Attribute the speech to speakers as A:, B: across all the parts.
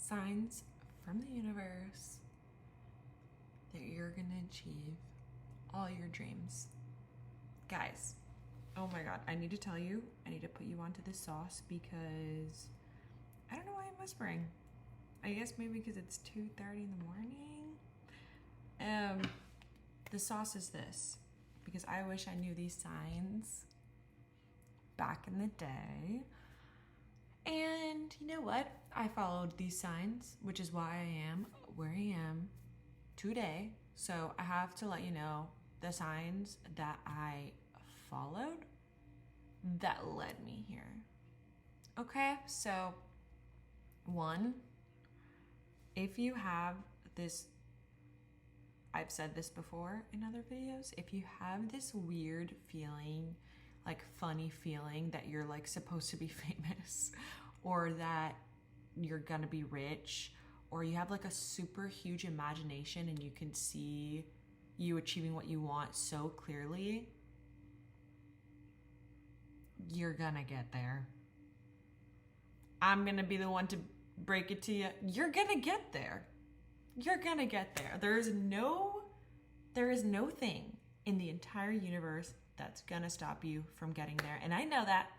A: signs from the universe that you're gonna achieve all your dreams. Guys, oh my god, I need to tell you, I need to put you onto this sauce because I don't know why I'm whispering. I guess maybe because it's 2:30 in the morning. The sauce is this, because I wish I knew these signs back in the day. And you know what? I followed these signs, which is why I am where I am today. So I have to let you know the signs that I followed that led me here. Okay, so one, if you have this, I've said this before in other videos, if you have this weird feeling, like funny feeling that you're like supposed to be famous or that you're gonna be rich, or you have like a super huge imagination and you can see you achieving what you want so clearly, you're gonna get there. I'm gonna be the one to break it to you. You're gonna get there. You're gonna get there. There is no thing in the entire universe that's gonna stop you from getting there. And I know that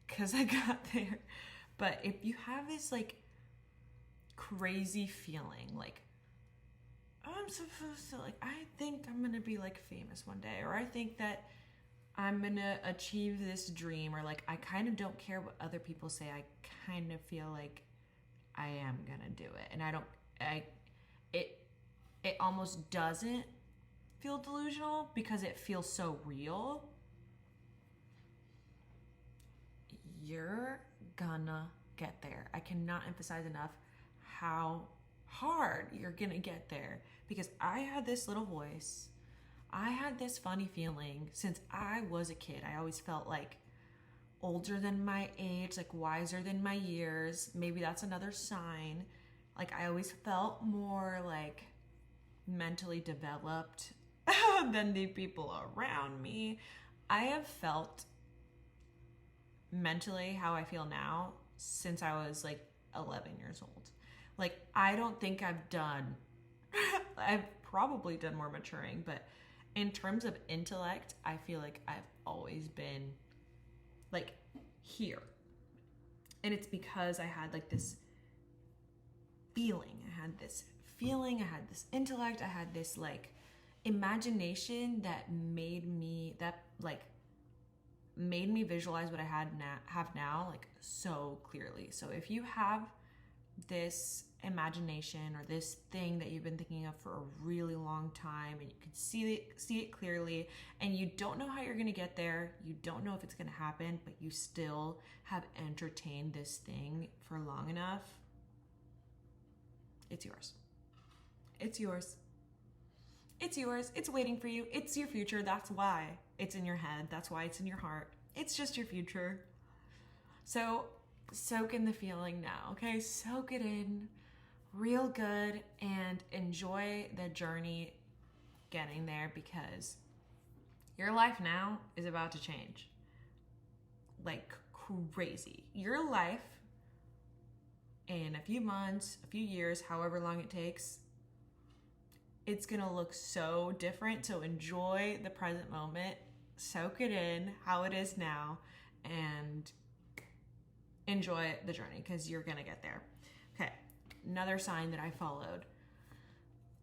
A: because I got there. But if you have this like crazy feeling, like, oh, I'm supposed to, like, I think I'm gonna be like famous one day, or I think that I'm gonna achieve this dream, or like I kind of don't care what other people say, I kind of feel like I am gonna do it. And it almost doesn't feel delusional because it feels so real. You're gonna get there. I cannot emphasize enough how hard you're gonna get there, because I had this little voice, I had this funny feeling since I was a kid. I always felt like older than my age, like wiser than my years. Maybe that's another sign. Like I always felt more like mentally developed than the people around me. I have felt mentally how I feel now since I was like 11 years old. Like I don't think I've probably done more maturing, but in terms of intellect, I feel like I've always been like here. And it's because I had like this feeling. I had this intellect, I had this like imagination that made me visualize what I have now like so clearly. So if you have this imagination or this thing that you've been thinking of for a really long time and you can see it clearly, and you don't know how you're going to get there, you don't know if it's going to happen, but you still have entertained this thing for long enough, it's yours. It's yours. It's yours. It's waiting for you. It's your future. That's why it's in your head. That's why it's in your heart. It's just your future. So soak in the feeling now, okay? Soak it in real good and enjoy the journey getting there, because your life now is about to change like crazy. Your life in a few months, a few years, however long it takes, it's gonna look so different. So enjoy the present moment, soak it in how it is now, and enjoy the journey because you're gonna get there. Okay, another sign that I followed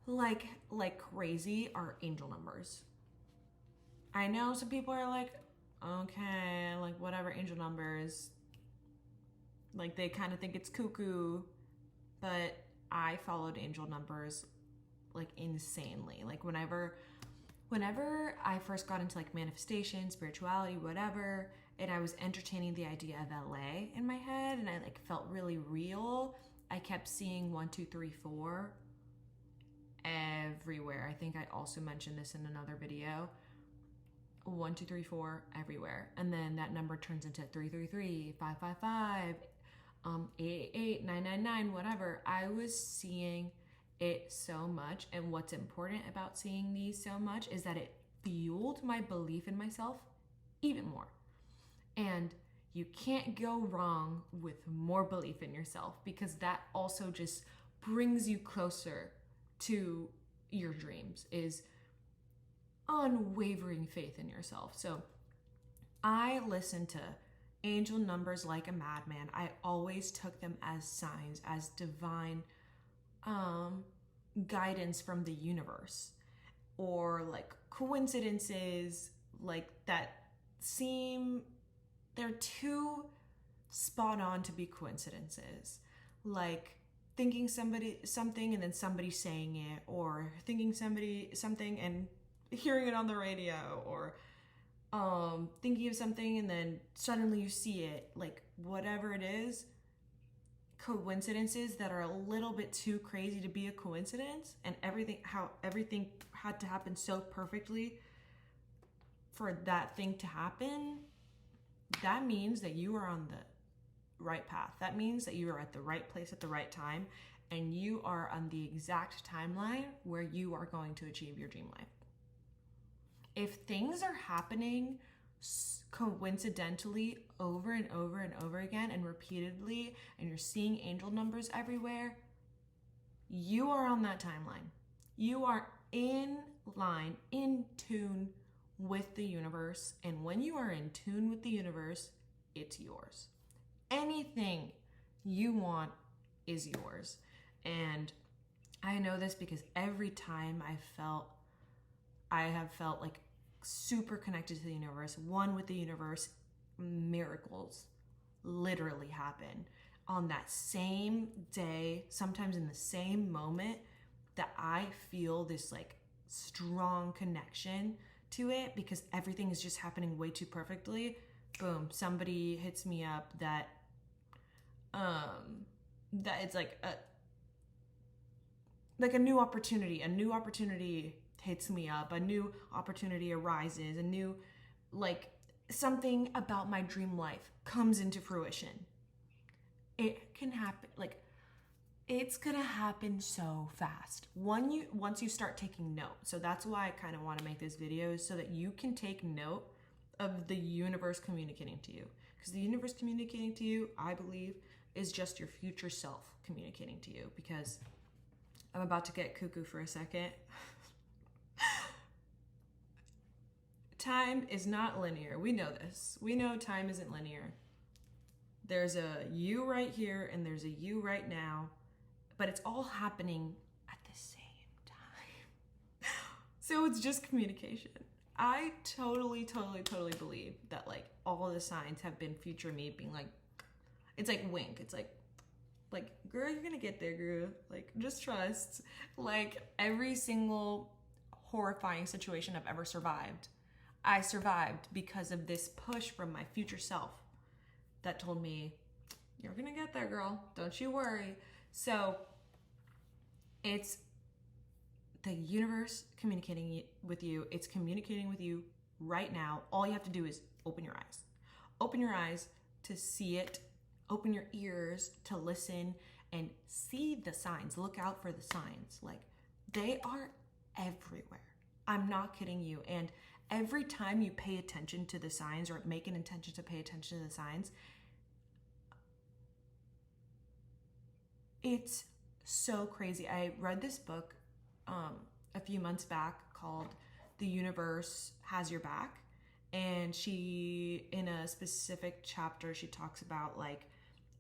A: like crazy are angel numbers. I know some people are like, okay, like whatever, angel numbers, like they kind of think it's cuckoo, but I followed angel numbers like insanely. Like whenever I first got into like manifestation, spirituality, whatever, and I was entertaining the idea of LA in my head and I like felt really real, I kept seeing 1, 2, 3, 4 everywhere. I think I also mentioned this in another video. 1, 2, 3, 4 everywhere. And then that number turns into 333, 555, 888, 999, whatever. I was seeing it so much. And what's important about seeing these so much is that it fueled my belief in myself even more. And You can't go wrong with more belief in yourself, because that also just brings you closer to your dreams, is unwavering faith in yourself. So I listen to angel numbers like a madman. I always took them as signs, as divine guidance from the universe, or like coincidences like that seem, they're too spot on to be coincidences. Like thinking something and then somebody saying it, or thinking something and hearing it on the radio, or thinking of something and then suddenly you see it. Like whatever it is, coincidences that are a little bit too crazy to be a coincidence, and how everything had to happen so perfectly for that thing to happen, that means that you are on the right path. That means that you are at the right place at the right time, and you are on the exact timeline where you are going to achieve your dream life. If things are happening coincidentally over and over and over again and repeatedly, and you're seeing angel numbers everywhere, you are on that timeline. You are in line, in tune with the universe. And when you are in tune with the universe, it's yours. Anything you want is yours. And I know this because every time I have felt like super connected to the universe, one with the universe, miracles literally happen on that same day, sometimes in the same moment that I feel this like strong connection to it, because everything is just happening way too perfectly. Boom, somebody hits me up that it's like a new opportunity hits me up, a new opportunity arises, a new, like, something about my dream life comes into fruition. It can happen, like, it's gonna happen so fast once you start taking note. So that's why I kind of want to make this video, so that you can take note of the universe communicating to you. Because the universe communicating to you, I believe, is just your future self communicating to you. Because I'm about to get cuckoo for a second. Time is not linear. We know this. We know time isn't linear. There's a you right here and there's a you right now, but it's all happening at the same time. So it's just communication. I totally believe that like all of the signs have been future me being like, it's like wink. It's like, girl, you're gonna get there, girl. Like, just trust. Like every single horrifying situation I've ever survived, I survived because of this push from my future self that told me, you're gonna get there, girl. Don't you worry. So it's the universe communicating with you. It's communicating with you right now. All you have to do is open your eyes. Open your eyes to see it. Open your ears to listen and see the signs. Look out for the signs. Like, they are everywhere. I'm not kidding you. And every time you pay attention to the signs, or make an intention to pay attention to the signs, it's so crazy. I read this book a few months back called The Universe Has Your Back. And she, in a specific chapter, she talks about like,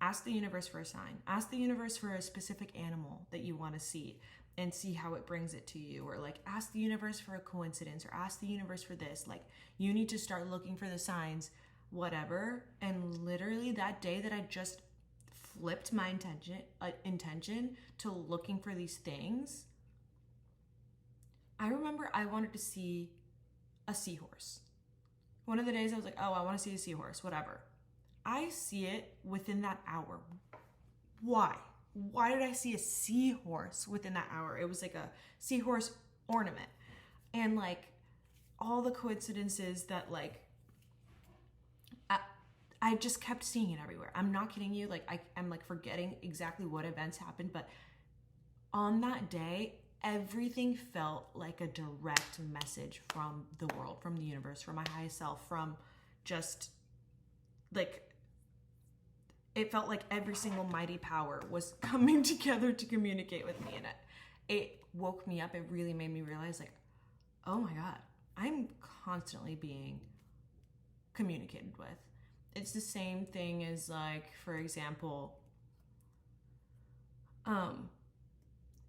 A: ask the universe for a sign. Ask the universe for a specific animal that you want to see and see how it brings it to you. Or like, ask the universe for a coincidence, or ask the universe for this. Like, you need to start looking for the signs, whatever. And literally that day that I just flipped my intention to looking for these things, I remember I wanted to see a seahorse. One of the days I was like, oh, I want to see a seahorse, whatever. I see it within that hour. Why? Why did I see a seahorse within that hour? It was like a seahorse ornament. And like all the coincidences that like, I just kept seeing it everywhere. I'm not kidding you. Like I'm like forgetting exactly what events happened, but on that day, everything felt like a direct message from the world, from the universe, from my highest self, from just like it felt like every single mighty power was coming together to communicate with me. And it woke me up. It really made me realize, like, oh my God, I'm constantly being communicated with. It's the same thing as, like, for example,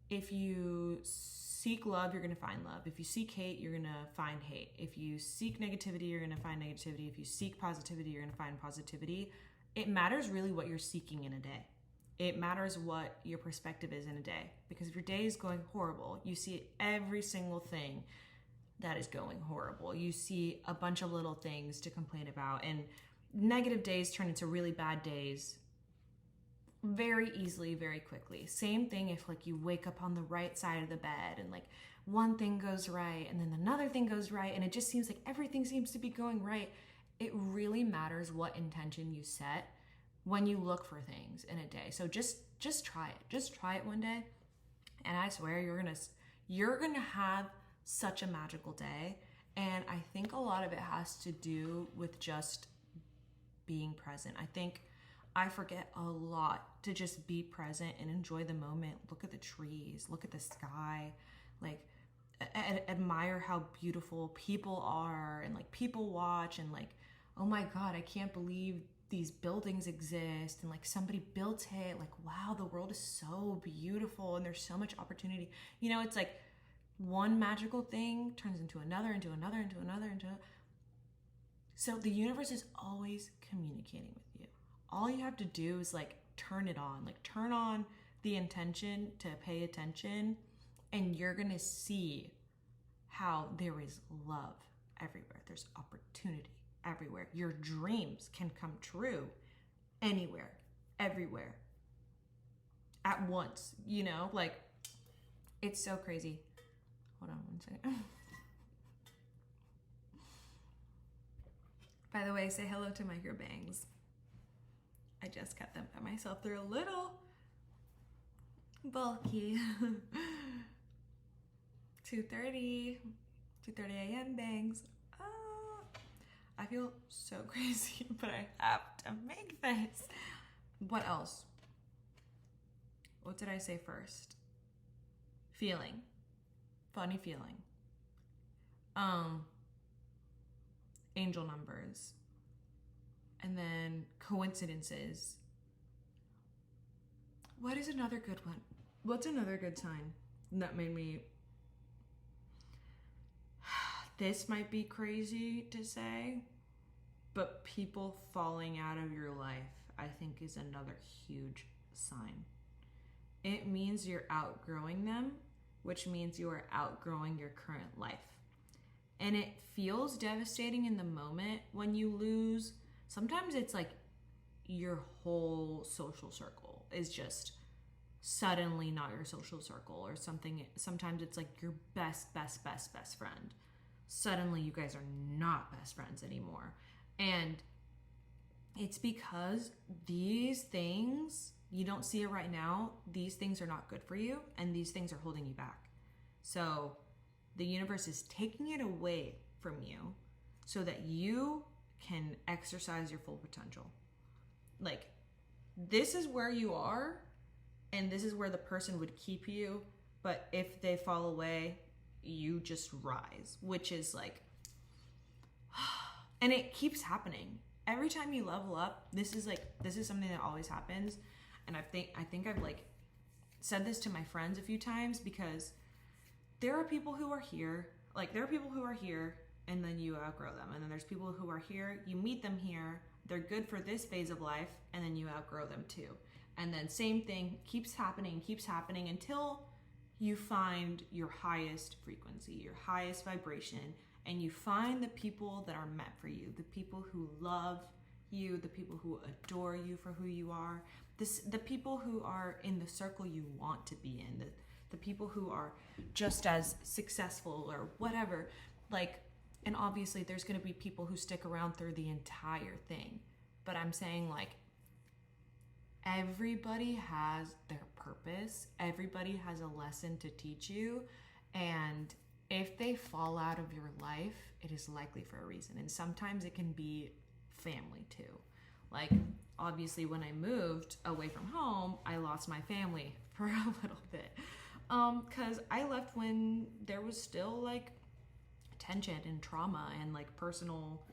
A: if you seek love, you're going to find love. If you seek hate, you're going to find hate. If you seek negativity, you're going to find negativity. If you seek positivity, you're going to find positivity. It matters really what you're seeking in a day. It matters what your perspective is in a day. Because if your day is going horrible, you see every single thing that is going horrible. You see a bunch of little things to complain about, and negative days turn into really bad days very easily, very quickly. Same thing if, like, you wake up on the right side of the bed and, like, one thing goes right and then another thing goes right, and it just seems like everything seems to be going right. It really matters what intention you set when you look for things in a day. So just try it. Just try it one day, and I swear you're gonna have such a magical day. And I think a lot of it has to do with just being present. I think I forget a lot to just be present and enjoy the moment. Look at the trees, look at the sky, like admire how beautiful people are, and, like, people watch, and, like, oh my God, I can't believe these buildings exist, and, like, somebody built it. Like, wow, the world is so beautiful and there's so much opportunity. You know, it's like one magical thing turns into another, into another, into another, into. So the universe is always communicating with you. All you have to do is, like, turn it on. Like, turn on the intention to pay attention, and you're gonna see how there is love everywhere. There's opportunity everywhere. Your dreams can come true anywhere, everywhere, at once, you know? Like, it's so crazy. Hold on one second. By the way, say hello to my ear bangs. I just cut them by myself. They're a little bulky. 2:30 a.m. bangs. I feel so crazy, but I have to make this. What else? What did I say first? Feeling. Funny feeling. Angel numbers. And then coincidences. What is another good one? What's another good sign that made me... This might be crazy to say, but people falling out of your life, I think, is another huge sign. It means you're outgrowing them, which means you are outgrowing your current life. And it feels devastating in the moment when you lose. Sometimes it's like your whole social circle is just suddenly not your social circle or something. Sometimes it's like your best friend. Suddenly you guys are not best friends anymore. And it's because these things, you don't see it right now, these things are not good for you, and these things are holding you back. So the universe is taking it away from you so that you can exercise your full potential. Like, this is where you are, and this is where the person would keep you, but if they fall away, you just rise, which is like, and it keeps happening. Every time you level up, this is something that always happens. And I think I've, like, said this to my friends a few times, because there are people who are here, and then you outgrow them. And then there's people who are here, you meet them here, they're good for this phase of life, and then you outgrow them too. And then same thing keeps happening until you find your highest frequency, your highest vibration, and you find the people that are meant for you, the people who love you, the people who adore you for who you are, the people who are in the circle you want to be in, the people who are just as successful or whatever. Like, and obviously there's going to be people who stick around through the entire thing. But I'm saying, like, everybody has their purpose. Everybody has a lesson to teach you. And if they fall out of your life, it is likely for a reason. And sometimes it can be family too. Like, obviously when I moved away from home, I lost my family for a little bit. Because I left when there was still like tension and trauma and like personal,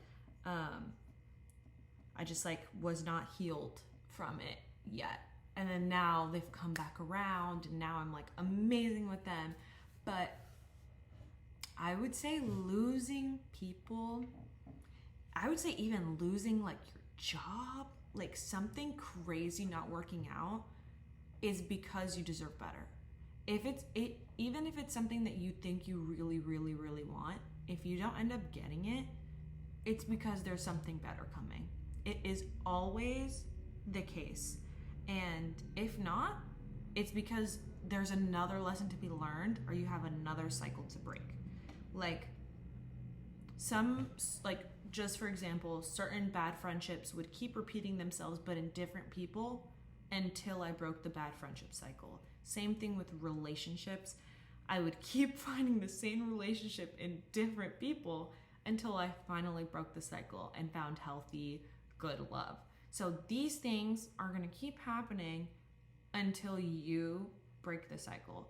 A: I just like was not healed from it yet. And then now they've come back around and now I'm like amazing with them. But I would say losing people, I would say even losing like your job, like something crazy not working out, is because you deserve better. Even if it's something that you think you really, really, really want, if you don't end up getting it, it's because there's something better coming. It is always the case. And if not, it's because there's another lesson to be learned or you have another cycle to break. Like just for example, certain bad friendships would keep repeating themselves but in different people until I broke the bad friendship cycle. Same thing with relationships. I would keep finding the same relationship in different people until I finally broke the cycle and found healthy, good love. So these things are going to keep happening until you break the cycle,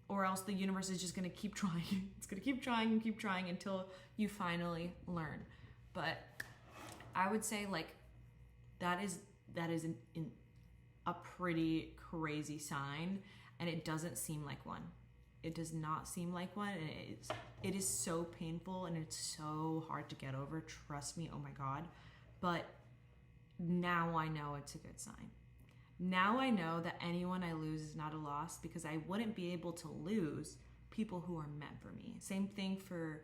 A: or else the universe is just going to keep trying. It's going to keep trying and keep trying until you finally learn. But I would say like that is a pretty crazy sign, and it doesn't seem like one. It does not seem like one, and it is so painful and it's so hard to get over. Trust me, oh my God. But now I know it's a good sign. Now I know that anyone I lose is not a loss, because I wouldn't be able to lose people who are meant for me. Same thing for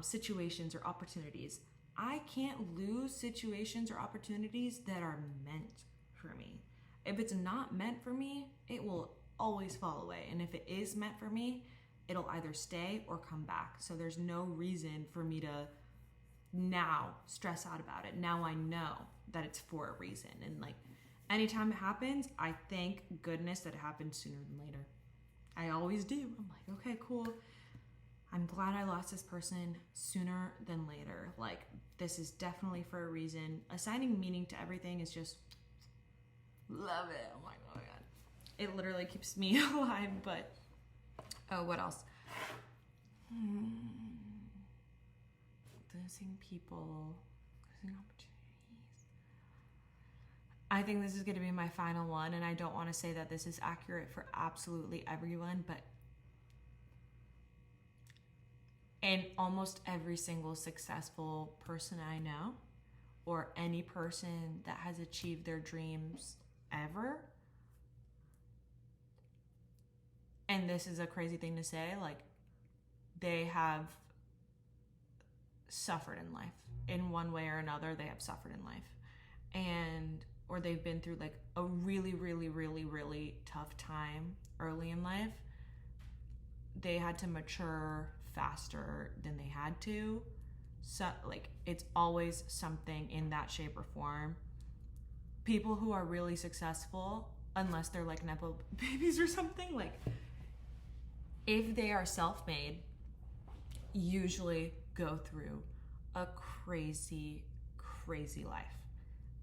A: situations or opportunities. I can't lose situations or opportunities that are meant for me. If it's not meant for me, it will always fall away. And if it is meant for me, it'll either stay or come back. So there's no reason for me to now stress out about it. Now I know that it's for a reason. And like anytime it happens, I thank goodness that it happened sooner than later. I always do. I'm like, okay, cool. I'm glad I lost this person sooner than later. Like, this is definitely for a reason. Assigning meaning to everything is just, love it. Oh my God. It literally keeps me alive. But, oh, what else? Losing people, losing opportunities. I think this is going to be my final one, and I don't want to say that this is accurate for absolutely everyone, but in almost every single successful person I know, or any person that has achieved their dreams ever, and this is a crazy thing to say, like, they have suffered in life. In one way or another, they have suffered in life. Or they've been through like a really, really, really, really tough time early in life. They had to mature faster than they had to. So like, it's always something in that shape or form. People who are really successful, unless they're like Nepo babies or something, like if they are self-made, usually go through a crazy, crazy life.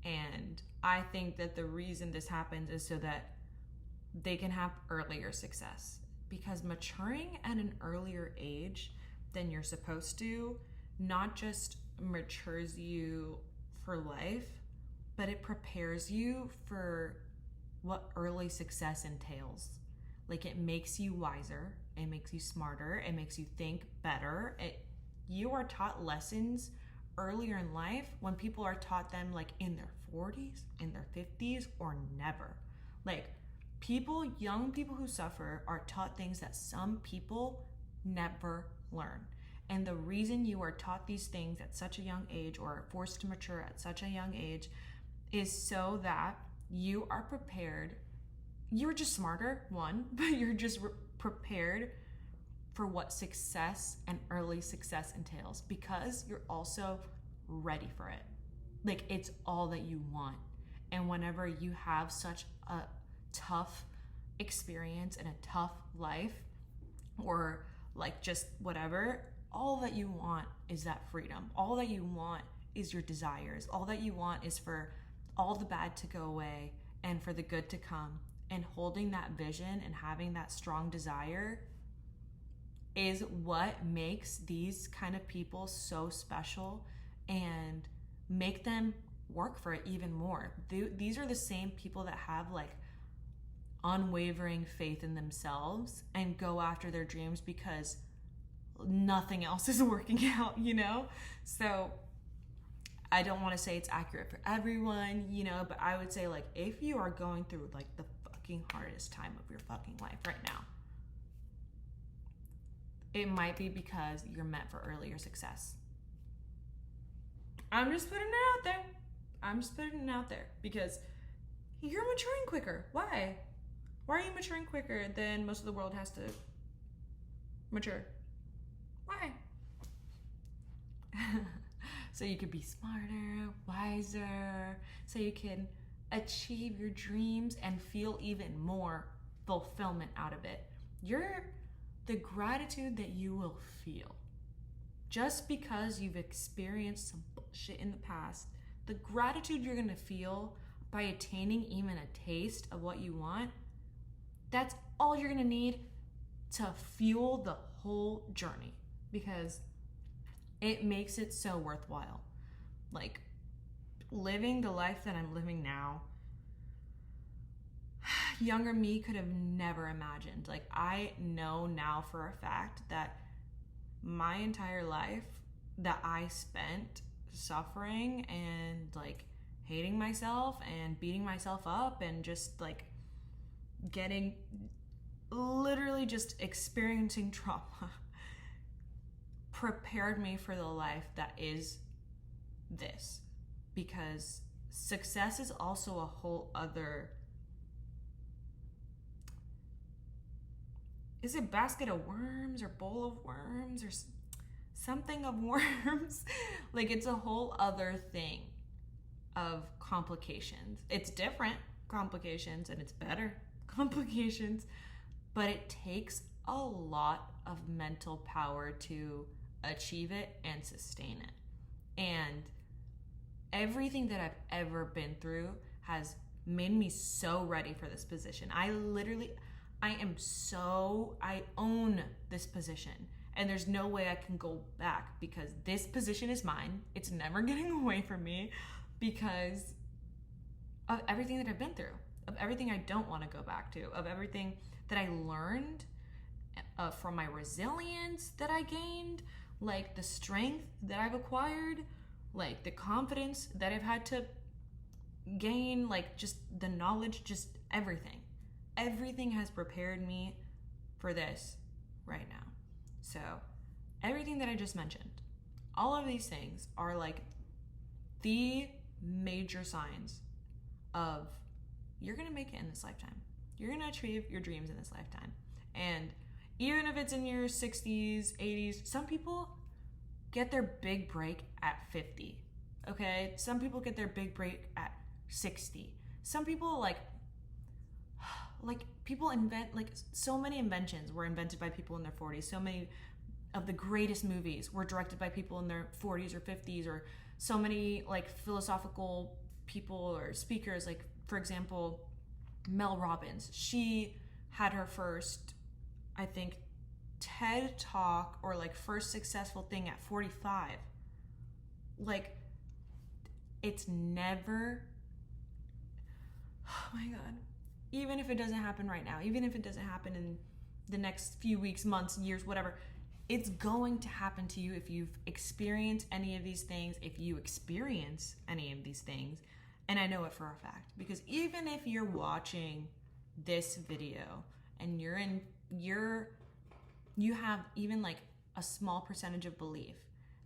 A: And I think that the reason this happens is so that they can have earlier success, because maturing at an earlier age than you're supposed to not just matures you for life, but it prepares you for what early success entails. Like, it makes you wiser, it makes you smarter, it makes you think better. You are taught lessons earlier in life when people are taught them like in their 40s, in their 50s, or never. Like, young people who suffer are taught things that some people never learn. And the reason you are taught these things at such a young age, or forced to mature at such a young age, is so that you are prepared. You're just smarter, one, but you're just prepared for what success and early success entails, because you're also ready for it. Like, it's all that you want. And whenever you have such a tough experience and a tough life, or like just whatever, all that you want is that freedom. All that you want is your desires. All that you want is for all the bad to go away and for the good to come. And holding that vision and having that strong desire is what makes these kind of people so special and make them work for it even more. These are the same people that have like unwavering faith in themselves and go after their dreams because nothing else is working out, you know? So I don't want to say it's accurate for everyone, you know, but I would say like if you are going through like the fucking hardest time of your fucking life right now, it might be because you're meant for earlier success. I'm just putting it out there. I'm just putting it out there because you're maturing quicker. Why? Why are you maturing quicker than most of the world has to mature? Why? So you could be smarter, wiser, so you can achieve your dreams and feel even more fulfillment out of it. The gratitude that you will feel just because you've experienced some bullshit in the past, the gratitude you're gonna feel by attaining even a taste of what you want, that's all you're gonna need to fuel the whole journey, because it makes it so worthwhile. Like living the life that I'm living now, younger me could have never imagined. Like I know now for a fact that my entire life that I spent suffering and like hating myself and beating myself up and just like literally just experiencing trauma prepared me for the life that is this. Because success is also a whole other, is it basket of worms or bowl of worms or something of worms? Like it's a whole other thing of complications. It's different complications and it's better complications, but it takes a lot of mental power to achieve it and sustain it. And everything that I've ever been through has made me so ready for this position. I own this position and there's no way I can go back because this position is mine. It's never getting away from me because of everything that I've been through, of everything I don't want to go back to, of everything that I learned, from my resilience that I gained, like the strength that I've acquired, like the confidence that I've had to gain, like just the knowledge, just everything. Everything has prepared me for this right now. So everything that I just mentioned, all of these things are like the major signs of you're gonna make it in this lifetime. You're gonna achieve your dreams in this lifetime. And even if it's in your 60s, 80s, some people get their big break at 50, okay? Some people get their big break at 60. Some people like people invent, like so many inventions were invented by people in their 40s. So many of the greatest movies were directed by people in their 40s or 50s, or so many like philosophical people or speakers, like for example, Mel Robbins. She had her first, I think, TED talk or like first successful thing at 45. Like it's never, oh my God, even if it doesn't happen right now, even if it doesn't happen in the next few weeks, months, years, whatever, it's going to happen to you if you've experienced any of these things, if you experience any of these things. And I know it for a fact, because even if you're watching this video and you have even like a small percentage of belief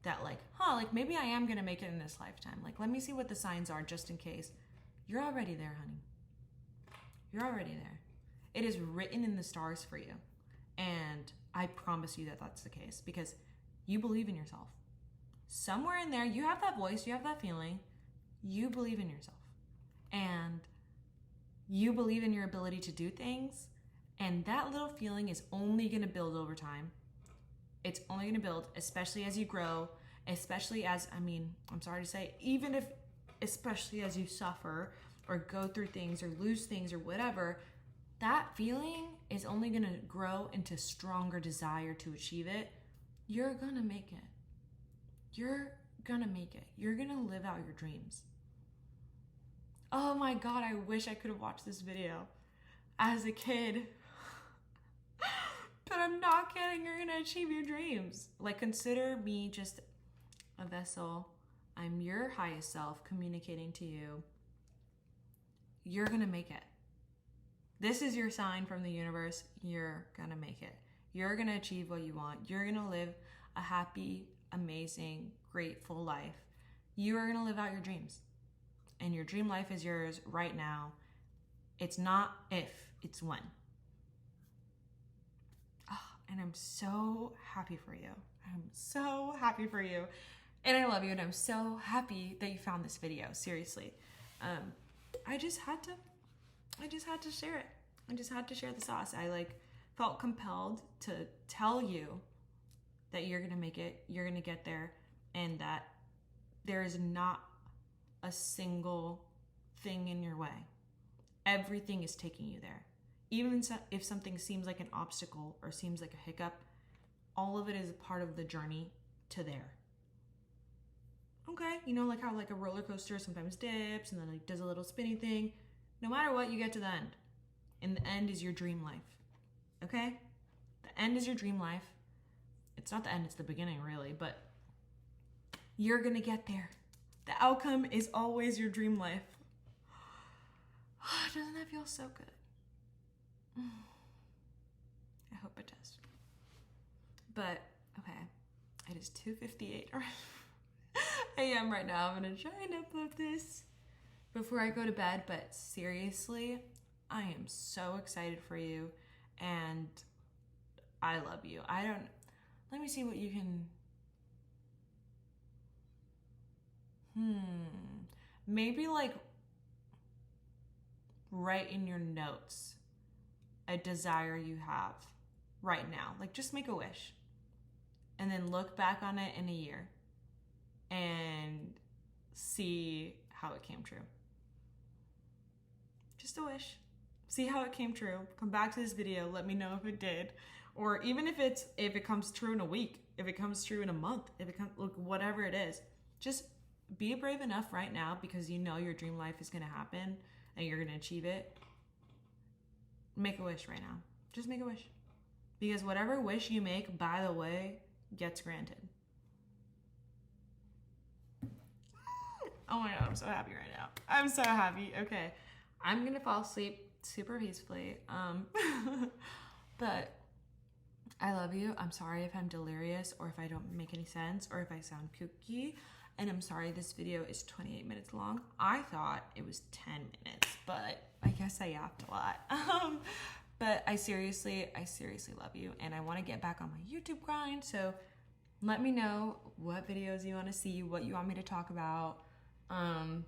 A: that like, like maybe I am gonna make it in this lifetime. Like, let me see what the signs are just in case. You're already there, honey. You're already there. It is written in the stars for you. And I promise you that that's the case because you believe in yourself. Somewhere in there, you have that voice, you have that feeling, you believe in yourself. And you believe in your ability to do things. And that little feeling is only gonna build over time. It's only gonna build, especially as you grow especially as, I mean, I'm sorry to say, even if, especially as you suffer or go through things or lose things or whatever, that feeling is only going to grow into stronger desire to achieve it. You're going to make it. You're going to make it. You're going to live out your dreams. Oh my God, I wish I could have watched this video as a kid. But I'm not kidding. You're going to achieve your dreams. Like, consider me just a vessel. I'm your highest self communicating to you. You're going to make it. This is your sign from the universe. You're going to make it. You're going to achieve what you want. You're going to live a happy, amazing, grateful life. You are going to live out your dreams. And your dream life is yours right now. It's not if, it's when. Oh, and I'm so happy for you. I'm so happy for you. And I love you, and I'm so happy that you found this video. Seriously. I just had to share it. I just had to share the sauce. I felt compelled to tell you that you're gonna make it, you're gonna get there, and that there is not a single thing in your way. Everything is taking you there. Even if something seems like an obstacle or seems like a hiccup, all of it is a part of the journey to there. Okay, you know, like how a roller coaster sometimes dips and then does a little spinny thing. No matter what, you get to the end. And the end is your dream life. Okay? The end is your dream life. It's not the end, it's the beginning, really, but you're gonna get there. The outcome is always your dream life. Doesn't that feel so good? I hope it does. But, okay, it is 2:58 a.m. right now. I'm gonna try and upload this before I go to bed, but seriously, I am so excited for you, and I love you. Let me see what you can, maybe write in your notes a desire you have right now. Just make a wish, and then look back on it in a year and see how it came true. Just a wish. See how it came true. Come back to this video. Let me know if it did. Or even if it comes true in a week, if it comes true in a month, if it comes, whatever it is. Just be brave enough right now, because you know your dream life is going to happen and you're going to achieve it. Make a wish right now. Just make a wish. Because whatever wish you make, by the way, gets granted. Oh my God, I'm so happy right now. I'm so happy. Okay, I'm gonna fall asleep super peacefully. But I love you. I'm sorry if I'm delirious or if I don't make any sense or if I sound kooky. And I'm sorry this video is 28 minutes long. I thought it was 10 minutes, but I guess I yapped a lot. But I seriously love you, and I want to get back on my YouTube grind. So let me know what videos you want to see, what you want me to talk about. And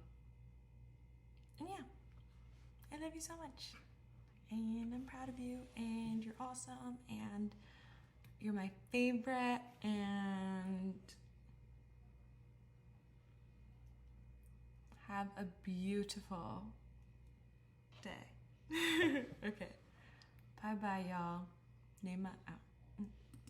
A: yeah, I love you so much, and I'm proud of you, and you're awesome, and you're my favorite, and have a beautiful day. Okay, bye bye y'all. Nema out.